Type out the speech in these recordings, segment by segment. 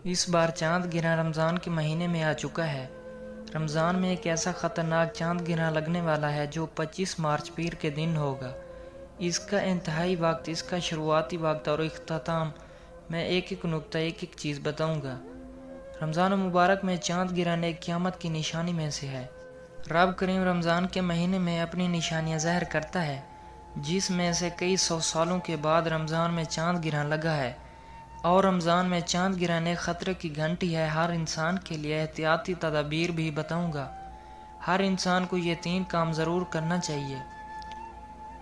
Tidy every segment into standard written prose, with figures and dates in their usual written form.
اس بار چاند گرہن رمضان کے مہینے میں آ چکا ہے۔ رمضان میں ایک ایسا خطرناک چاند گرہن لگنے والا ہے جو 25 مارچ پیر کے دن ہوگا۔ اس کا انتہائی وقت، اس کا شروعاتی وقت اور اختتام میں ایک نقطہ ایک چیز بتاؤں گا۔ رمضان مبارک میں چاند گرہن ایک قیامت کی نشانی میں سے ہے۔ رب کریم رمضان کے مہینے میں اپنی نشانیاں ظاہر کرتا ہے، جس میں سے کئی سو سالوں کے بعد رمضان میں چاند گرہن لگا ہے۔ اور رمضان میں چاند گرہن ایک خطرے کی گھنٹی ہے۔ ہر انسان کے لیے احتیاطی تدابیر بھی بتاؤں گا۔ ہر انسان کو یہ 3 کام ضرور کرنا چاہیے۔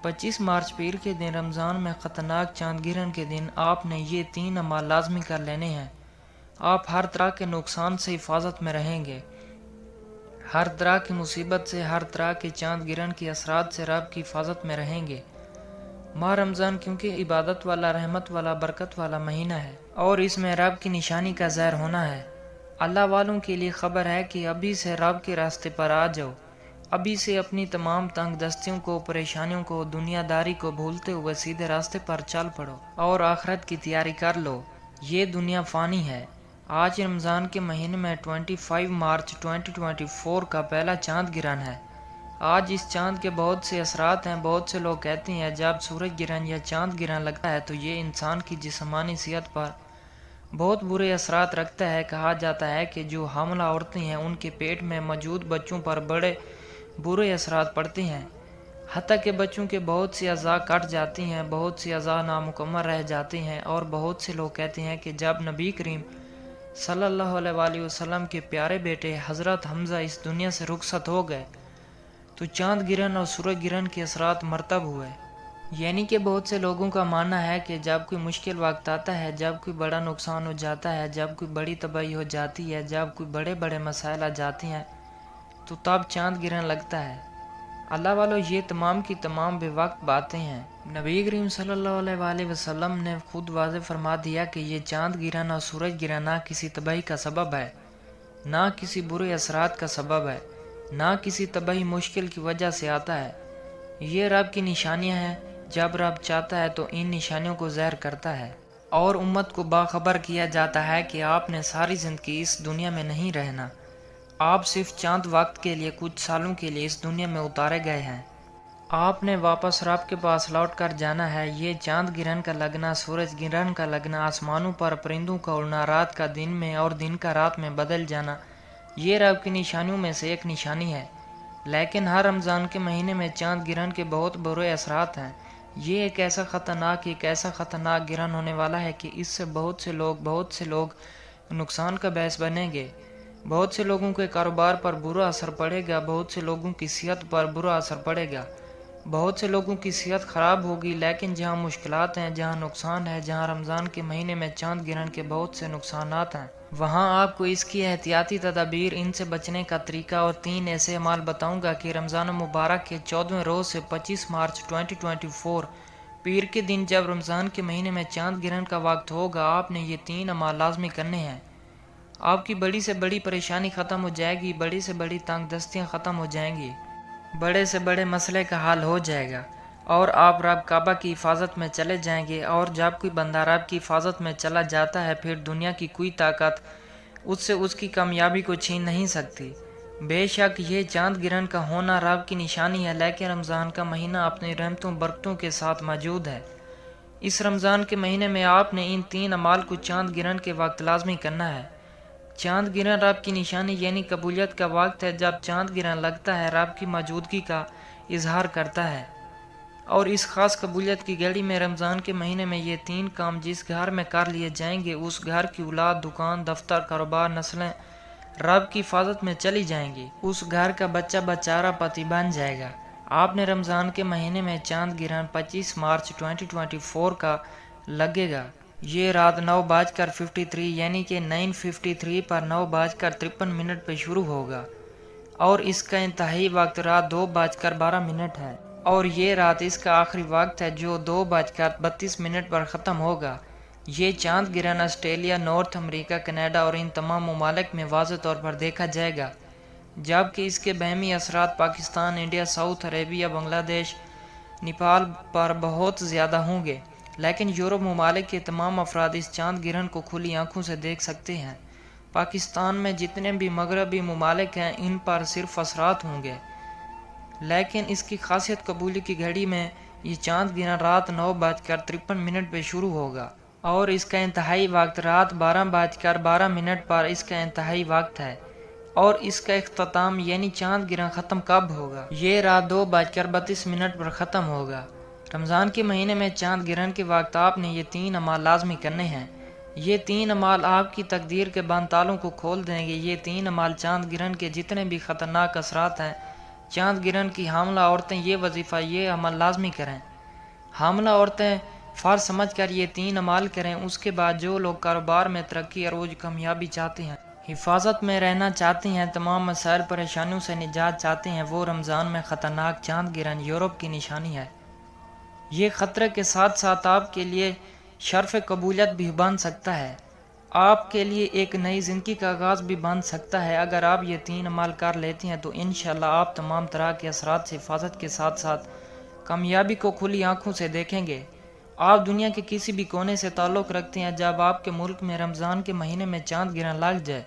25 مارچ پیر کے دن رمضان میں خطرناک چاند گرہن کے دن آپ نے یہ 3 اعمال لازمی کر لینے ہیں۔ آپ ہر طرح کے نقصان سے حفاظت میں رہیں گے، ہر طرح کی مصیبت سے، ہر طرح کے چاند گرہن کے اثرات سے رب کی حفاظت میں رہیں گے۔ ماہ رمضان کیونکہ عبادت والا، رحمت والا، برکت والا مہینہ ہے اور اس میں رب کی نشانی کا ظاہر ہونا ہے۔ اللہ والوں کے لیے خبر ہے کہ ابھی سے رب کے راستے پر آ جاؤ۔ ابھی سے اپنی تمام تنگ دستیوں کو، پریشانیوں کو، دنیا داری کو بھولتے ہوئے سیدھے راستے پر چل پڑو اور آخرت کی تیاری کر لو۔ یہ دنیا فانی ہے۔ آج رمضان کے مہینے میں 25 مارچ 2024 کا پہلا چاند گرہن ہے۔ آج اس چاند کے بہت سے اثرات ہیں۔ بہت سے لوگ کہتے ہیں جب سورج گرہن یا چاند گرہن لگتا ہے تو یہ انسان کی جسمانی صحت پر بہت برے اثرات رکھتا ہے۔ کہا جاتا ہے کہ جو حاملہ عورتیں ہیں ان کے پیٹ میں موجود بچوں پر بڑے برے اثرات پڑتے ہیں، حتیٰ کہ بچوں کے بہت سی اعضاء کٹ جاتی ہیں، بہت سی اعضاء نامکمل رہ جاتے ہیں۔ اور بہت سے لوگ کہتے ہیں کہ جب نبی کریم صلی اللہ علیہ وآلہ وسلم کے پیارے بیٹے حضرت حمزہ اس دنیا سے رخصت ہو گئے تو چاند گرہن اور سورج گرہن کے اثرات مرتب ہوئے۔ یعنی کہ بہت سے لوگوں کا ماننا ہے کہ جب کوئی مشکل وقت آتا ہے، جب کوئی بڑا نقصان ہو جاتا ہے، جب کوئی بڑی تباہی ہو جاتی ہے، جب کوئی بڑے بڑے مسائل آ جاتے ہیں تو تب چاند گرہن لگتا ہے۔ اللہ والو، یہ تمام کی تمام بے وقت باتیں ہیں۔ نبی کریم صلی اللہ علیہ وآلہ وسلم نے خود واضح فرما دیا کہ یہ چاند گرہن اور سورج گرہن نہ کسی تباہی کا سبب ہے، نہ کسی برے اثرات کا سبب ہے، نہ کسی تباہی مشکل کی وجہ سے آتا ہے۔ یہ رب کی نشانیاں ہیں۔ جب رب چاہتا ہے تو ان نشانیوں کو ظاہر کرتا ہے اور امت کو باخبر کیا جاتا ہے کہ آپ نے ساری زندگی اس دنیا میں نہیں رہنا۔ آپ صرف چاند وقت کے لیے، کچھ سالوں کے لیے اس دنیا میں اتارے گئے ہیں۔ آپ نے واپس رب کے پاس لوٹ کر جانا ہے۔ یہ چاند گرہن کا لگنا، سورج گرہن کا لگنا، آسمانوں پر پرندوں کا اڑنا، رات کا دن میں اور دن کا رات میں بدل جانا، یہ رب کی نشانیوں میں سے ایک نشانی ہے۔ لیکن ہر رمضان کے مہینے میں چاند گرہن کے بہت برے اثرات ہیں۔ یہ ایک ایسا خطرناک گرہن ہونے والا ہے کہ اس سے بہت سے لوگ نقصان کا باعث بنیں گے۔ بہت سے لوگوں کے کاروبار پر برا اثر پڑے گا، بہت سے لوگوں کی صحت پر برا اثر پڑے گا، بہت سے لوگوں کی صحت خراب ہوگی۔ لیکن جہاں مشکلات ہیں، جہاں نقصان ہے، جہاں رمضان کے مہینے میں چاند گرہن کے بہت سے نقصانات ہیں، وہاں آپ کو اس کی احتیاطی تدابیر، ان سے بچنے کا طریقہ اور 3 ایسے اعمال بتاؤں گا کہ رمضان مبارک کے 14ویں روز سے 25 مارچ 2024 پیر کے دن جب رمضان کے مہینے میں چاند گرہن کا وقت ہوگا، آپ نے یہ 3 اعمال لازمی کرنے ہیں۔ آپ کی بڑی سے بڑی پریشانی ختم ہو جائے گی، بڑی سے بڑی تنگ دستیاں ختم ہو جائیں گی، بڑے سے بڑے مسئلے کا حل ہو جائے گا اور آپ رب کعبہ کی حفاظت میں چلے جائیں گے۔ اور جب کوئی بندہ رب کی حفاظت میں چلا جاتا ہے، پھر دنیا کی کوئی طاقت اس سے اس کی کامیابی کو چھین نہیں سکتی۔ بے شک یہ چاند گرہن کا ہونا رب کی نشانی ہے، لیکن رمضان کا مہینہ اپنی رحمتوں برکتوں کے ساتھ موجود ہے۔ اس رمضان کے مہینے میں آپ نے ان 3 اعمال کو چاند گرہن کے وقت لازمی کرنا ہے۔ چاند گرہن رب کی نشانی یعنی قبولیت کا وقت ہے۔ جب چاند گرہن لگتا ہے، رب کی موجودگی کا اظہار کرتا ہے۔ اور اس خاص قبولیت کی گھڑی میں رمضان کے مہینے میں یہ 3 کام جس گھر میں کر لیے جائیں گے، اس گھر کی اولاد، دکان، دفتر، کاروبار، نسلیں رب کی حفاظت میں چلی جائیں گی۔ اس گھر کا بچہ بچارہ پتی بن جائے گا۔ آپ نے رمضان کے مہینے میں چاند گرہن 25 مارچ 2024 کا لگے گا۔ یہ رات 9:53 یعنی کہ 9:53 پر 9:53 پہ شروع ہوگا اور اس کا انتہائی وقت رات 2:12 ہے، اور یہ رات اس کا آخری وقت ہے جو 2:32 پر ختم ہوگا۔ یہ چاند گرہن آسٹریلیا، نارتھ امریکہ، کینیڈا اور ان تمام ممالک میں واضح طور پر دیکھا جائے گا، جبکہ اس کے باہمی اثرات پاکستان، انڈیا، ساؤتھ عربیہ، بنگلہ دیش، نیپال پر بہت زیادہ ہوں گے۔ لیکن یورپ ممالک کے تمام افراد اس چاند گرہن کو کھلی آنکھوں سے دیکھ سکتے ہیں۔ پاکستان میں جتنے بھی مغربی ممالک ہیں ان پر صرف اثرات ہوں گے، لیکن اس کی خاصیت قبولی کی گھڑی میں یہ چاند گرہن رات 9:53 پہ شروع ہوگا اور اس کا انتہائی وقت رات 12:12 پر اس کا انتہائی وقت ہے، اور اس کا اختتام یعنی چاند گرہن ختم کب ہوگا؟ یہ رات 2:32 پر ختم ہوگا۔ رمضان کے مہینے میں چاند گرہن کے وقت آپ نے یہ 3 اعمال لازمی کرنے ہیں۔ یہ 3 اعمال آپ کی تقدیر کے بند تالوں کو کھول دیں گے۔ یہ 3 اعمال چاند گرہن کے جتنے بھی خطرناک اثرات ہیں، چاند گرہن کی حاملہ عورتیں یہ وظیفہ یہ عمل لازمی کریں۔ حاملہ عورتیں فرض سمجھ کر یہ 3 اعمال کریں۔ اس کے بعد جو لوگ کاروبار میں ترقی عروج کامیابی چاہتے ہیں، حفاظت میں رہنا چاہتے ہیں، تمام مسائل پریشانیوں سے نجات چاہتے ہیں، وہ رمضان میں خطرناک چاند گرہن یورپ کی نشانی ہے۔ یہ خطرے کے ساتھ ساتھ آپ کے لیے شرف قبولیت بھی بن سکتا ہے، آپ کے لیے ایک نئی زندگی کا آغاز بھی بن سکتا ہے۔ اگر آپ یہ 3 اعمال کر لیتے ہیں تو انشاءاللہ آپ تمام طرح کے اثرات سے حفاظت کے ساتھ ساتھ کامیابی کو کھلی آنکھوں سے دیکھیں گے۔ آپ دنیا کے کسی بھی کونے سے تعلق رکھتے ہیں، جب آپ کے ملک میں رمضان کے مہینے میں چاند گرہن لگ جائے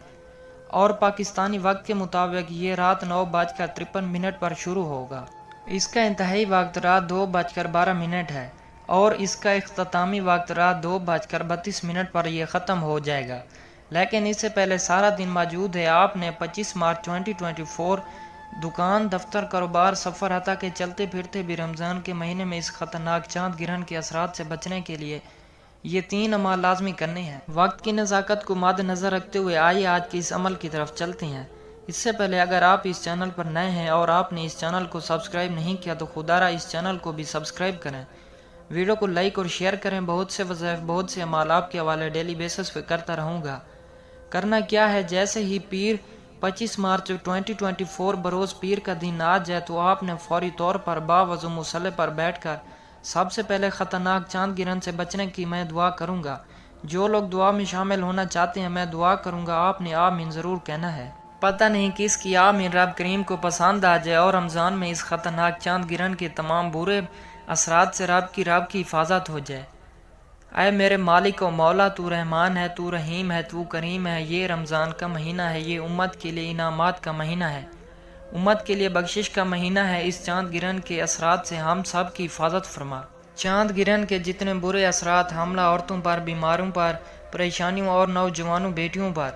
اور پاکستانی وقت کے مطابق یہ رات 9:53 پر شروع ہوگا، اس کا انتہائی وقت رات 2:12 ہے اور اس کا اختتامی وقت رات 2:32 پر یہ ختم ہو جائے گا۔ لیکن اس سے پہلے سارا دن موجود ہے۔ آپ نے 25 مارچ 2024 دکان، دفتر، کاروبار، سفر حتیٰ کہ چلتے پھرتے بھی رمضان کے مہینے میں اس خطرناک چاند گرہن کے اثرات سے بچنے کے لیے یہ 3 اعمال لازمی کرنے ہیں۔ وقت کی نزاکت کو مد نظر رکھتے ہوئے آئیے آج کے اس عمل کی طرف چلتے ہیں۔ اس سے پہلے اگر آپ اس چینل پر نئے ہیں اور آپ نے اس چینل کو سبسکرائب نہیں کیا تو خدا را اس چینل کو بھی سبسکرائب کریں، ویڈیو کو لائک اور شیئر کریں۔ بہت سے وظائف، بہت سے اعمال آپ کے حوالے ڈیلی بیسس پہ کرتا رہوں گا۔ کرنا کیا ہے، جیسے ہی پیر 25 مارچ 2024 بروز پیر کا دن آ جائے تو آپ نے فوری طور پر باوضو مصلی پر بیٹھ کر سب سے پہلے خطرناک چاند گرہن سے بچنے کی میں دعا کروں گا۔ جو لوگ دعا میں شامل ہونا چاہتے ہیں میں دعا کروں گا، آپ نے آمین ضرور کہنا ہے۔ پتہ نہیں کس کی آمین رب کریم کو پسند آ جائے اور رمضان میں اس خطرناک چاند گرہن کے تمام برے اثرات سے رب کی حفاظت ہو جائے۔ اے میرے مالک و مولا، تو رحمان ہے، تو رحیم ہے، تو کریم ہے۔ یہ رمضان کا مہینہ ہے، یہ امت کے لیے انعامات کا مہینہ ہے، امت کے لیے بخشش کا مہینہ ہے۔ اس چاند گرہن کے اثرات سے ہم سب کی حفاظت فرما۔ چاند گرہن کے جتنے برے اثرات حاملہ عورتوں پر، بیماروں پر، پریشانیوں اور نوجوانوں بیٹیوں پر،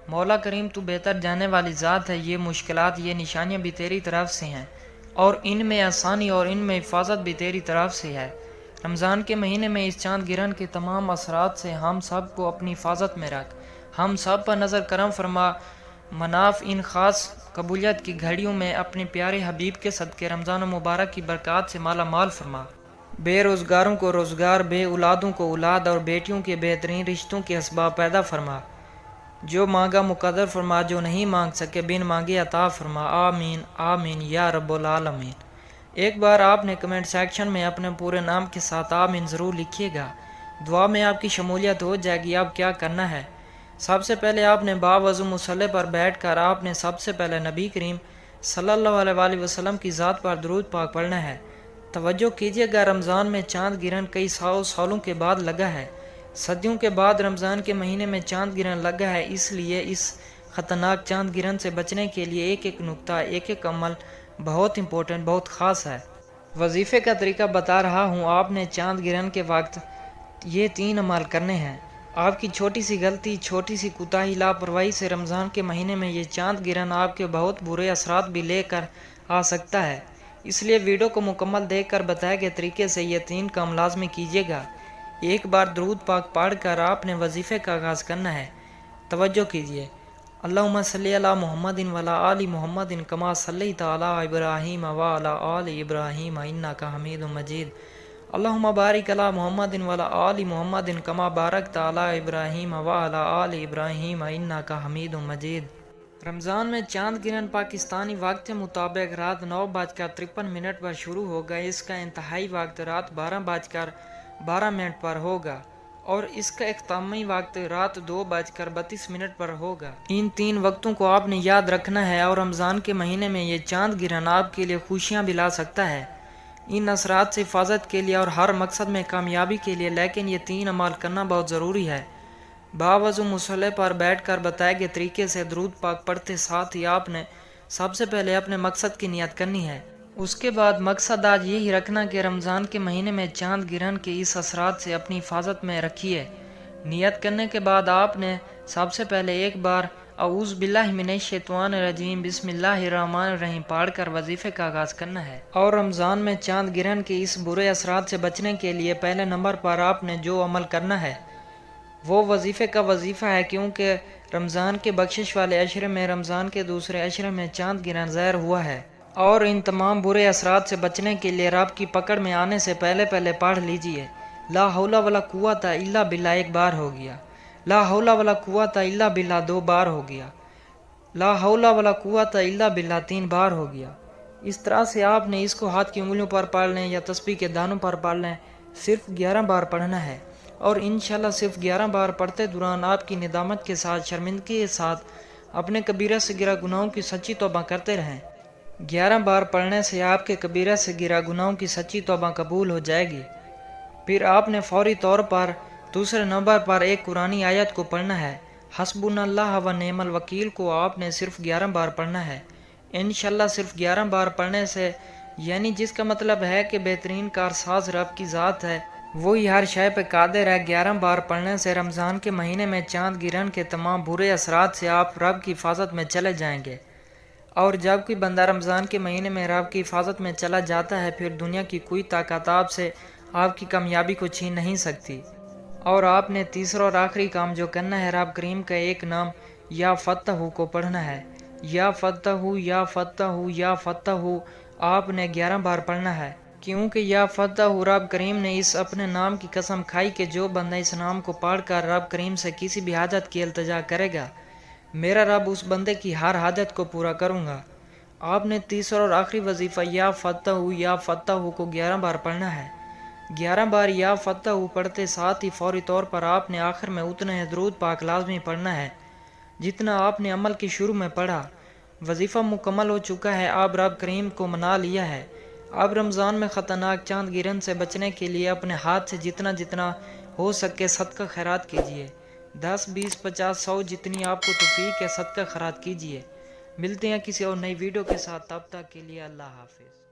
مولا کریم تو بہتر جانے والی ذات ہے۔ یہ مشکلات، یہ نشانیاں بھی تیری طرف سے ہیں اور ان میں آسانی اور ان میں حفاظت بھی تیری طرف سے ہے۔ رمضان کے مہینے میں اس چاند گرہن کے تمام اثرات سے ہم سب کو اپنی حفاظت میں رکھ، ہم سب پر نظر کرم فرما۔ مناف ان خاص قبولیت کی گھڑیوں میں اپنے پیارے حبیب کے صدقے رمضان مبارک کی برکات سے مالا مال فرما۔ بے روزگاروں کو روزگار، بے اولادوں کو اولاد اور بیٹیوں کے بہترین رشتوں کے اسباب پیدا فرما۔ جو مانگا مقدر فرما، جو نہیں مانگ سکے بن مانگے عطا فرما۔ آمین آمین یا رب العالمین۔ ایک بار آپ نے کمنٹ سیکشن میں اپنے پورے نام کے ساتھ آمین ضرور لکھیے گا، دعا میں آپ کی شمولیت ہو جائے گی۔ اب کیا کرنا ہے، سب سے پہلے آپ نے باوضو مصلی پر بیٹھ کر آپ نے سب سے پہلے نبی کریم صلی اللہ علیہ وآلہ وسلم کی ذات پر درود پاک پڑھنا ہے۔ توجہ کیجیے گا، رمضان میں چاند گرہن کئی سالوں کے بعد لگا ہے، صدیوں کے بعد رمضان کے مہینے میں چاند گرہن لگا ہے۔ اس لیے اس خطرناک چاند گرہن سے بچنے کے لیے ایک ایک نقطہ، ایک ایک عمل بہت امپورٹنٹ، بہت خاص ہے۔ وظیفے کا طریقہ بتا رہا ہوں۔ آپ نے چاند گرہن کے وقت یہ 3 عمل کرنے ہیں۔ آپ کی چھوٹی سی غلطی، چھوٹی سی کوتاہی، لاپرواہی سے رمضان کے مہینے میں یہ چاند گرہن آپ کے بہت برے اثرات بھی لے کر آ سکتا ہے۔ اس لیے ویڈیو کو مکمل دیکھ کر بتائے گئے طریقے سے یہ 3 کام لازمی کیجیے گا۔ ایک بار درود پاک پڑھ کر آپ نے وظیفے کا آغاز کرنا ہے۔ توجہ کیجیے، اللہم صلی علی محمد وعلی آل محمد کما صلیت علی ابراہیم وعلی آل ابراہیم انک حمید مجید۔ اللہم بارک علی محمد وعلی آل محمد کما بارکت علی ابراہیم وعلی آل ابراہیم انک حمید مجید۔ رمضان میں چاند گرہن پاکستانی وقت کے مطابق رات 9:53 پر شروع ہوگا۔ اس کا انتہائی وقت رات 12:12 پر ہوگا اور اس کا اختتامی وقت رات 2:32 پر ہوگا۔ ان 3 وقتوں کو آپ نے یاد رکھنا ہے اور رمضان کے مہینے میں یہ چاند گرہن آپ کے لیے خوشیاں بھی لا سکتا ہے، ان اثرات سے حفاظت کے لیے اور ہر مقصد میں کامیابی کے لیے، لیکن یہ 3 عمل کرنا بہت ضروری ہے۔ باوضو مصلی پر بیٹھ کر بتائے گئے طریقے سے درود پاک پڑھتے ساتھ ہی آپ نے سب سے پہلے اپنے مقصد کی نیت کرنی ہے۔ اس کے بعد مقصد آج یہی رکھنا کہ رمضان کے مہینے میں چاند گرہن کے اس اثرات سے اپنی حفاظت میں رکھیے۔ نیت کرنے کے بعد آپ نے سب سے پہلے ایک بار اعوذ باللہ من الشیطان الرجیم بسم اللہ الرحمن الرحیم پڑھ کر وظیفے کا آغاز کرنا ہے۔ اور رمضان میں چاند گرہن کے اس برے اثرات سے بچنے کے لیے پہلے نمبر پر آپ نے جو عمل کرنا ہے وہ وظیفے کا وظیفہ ہے، کیونکہ رمضان کے بخشش والے عشرے میں رمضان کے دوسرے عشرے میں چاند گرہن ظاہر ہوا ہے، اور ان تمام برے اثرات سے بچنے کے لیے رب کی پکڑ میں آنے سے پہلے پڑھ لیجئے لا حول ولا قوت الا باللہ 1 بار ہو گیا، لا حول ولا قوت الا باللہ 2 بار ہو گیا، لا حول ولا قوت الا باللہ 3 بار ہو گیا۔ اس طرح سے آپ نے اس کو ہاتھ کی انگلیوں پر پڑھ لیں یا تسبیح کے دانوں پر پڑھ لیں، صرف 11 بار پڑھنا ہے، اور انشاءاللہ صرف 11 بار پڑھتے دوران آپ کی ندامت کے ساتھ، شرمندگی کے ساتھ اپنے کبیرہ صغیرہ گناہوں کی سچی توبہ کرتے رہیں۔ 11 بار پڑھنے سے آپ کے کبیرہ صغیرہ گناہوں کی سچی توبہ قبول ہو جائے گی۔ پھر آپ نے فوری طور پر دوسرے نمبر پر ایک قرآنی آیت کو پڑھنا ہے، حسبنا اللہ و نعم الوکیل کو آپ نے صرف 11 بار پڑھنا ہے۔ انشاءاللہ صرف 11 بار پڑھنے سے، یعنی جس کا مطلب ہے کہ بہترین کارساز رب کی ذات ہے، وہی ہر شے پہ قادر ہے۔ 11 بار پڑھنے سے رمضان کے مہینے میں چاند گرہن کے تمام برے اثرات سے آپ رب کی حفاظت میں چلے جائیں گے، اور جب کوئی بندہ رمضان کے مہینے میں رب کی حفاظت میں چلا جاتا ہے، پھر دنیا کی کوئی طاقت آپ سے آپ کی کامیابی کو چھین نہیں سکتی۔ اور آپ نے تیسرا اور آخری کام جو کرنا ہے، رب کریم کا ایک نام یا فتح کو پڑھنا ہے، یا فتح یا فتح یا فتح آپ نے 11 بار پڑھنا ہے، کیونکہ یا فتح رب کریم نے اس اپنے نام کی قسم کھائی کہ جو بندہ اس نام کو پڑھ کر رب کریم سے کسی بھی حاجت کی التجا کرے گا، میرا رب اس بندے کی ہر حاجت کو پورا کروں گا۔ آپ نے تیسرا اور آخری وظیفہ یا فتح کو 11 بار پڑھنا ہے۔ 11 بار یا فتح پڑھتے ساتھ ہی فوری طور پر آپ نے آخر میں اتنا ہی درود پاک لازمی پڑھنا ہے جتنا آپ نے عمل کے شروع میں پڑھا۔ وظیفہ مکمل ہو چکا ہے، آپ رب کریم کو منا لیا ہے۔ اب رمضان میں خطرناک چاند گرہن سے بچنے کے لیے اپنے ہاتھ سے جتنا ہو سکے صدقہ خیرات کیجیے، 10 20 50 100 جتنی آپ کو توفیق ہے صدقہ خیرات کیجیے۔ ملتے ہیں کسی اور نئی ویڈیو کے ساتھ، تب تک کے لیے اللہ حافظ۔